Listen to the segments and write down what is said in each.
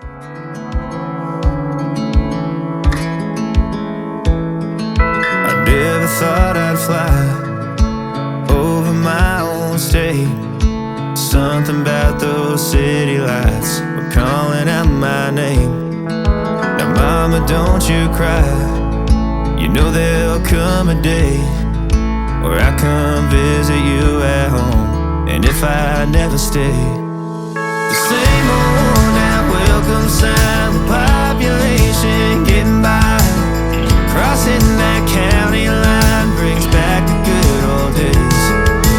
I never thought I'd fly over my own state. Something about those city lights were calling out my name. Now mama, don't you cry, you know there'll come a day where I come visit you at home. And if I never stay, the same old worn-out welcome sign, the population getting by, crossing that county line brings back the good old days,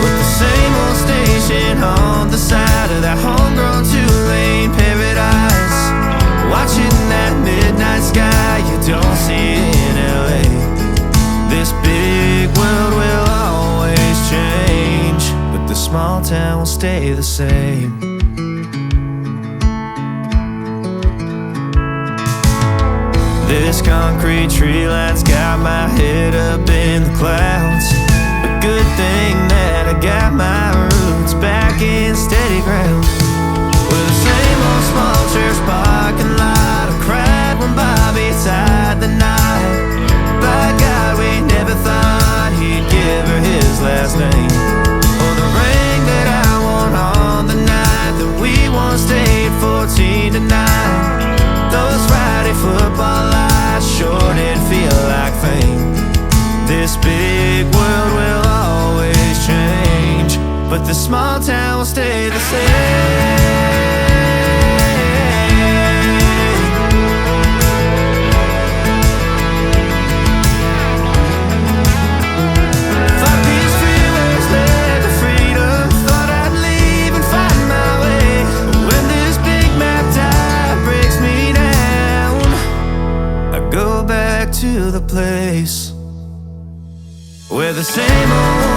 with the same old station on the side of that homegrown two-lane paradise, watching that midnight sky you don't see in LA. This big world will always change, but the small town will stay the same. This concrete tree line's got my head up in the clouds. A good thing that I got my roots back in steady ground. With the same old small church parking lot, I cried when Bobby tied the knot. By God, we never thought he'd give her his last name, or the ring that I won on the night that we once stayed 14 to 9. Those Friday football lights sure did feel like fame. This big world will always change, but the small town will stay the same. To the place where the same old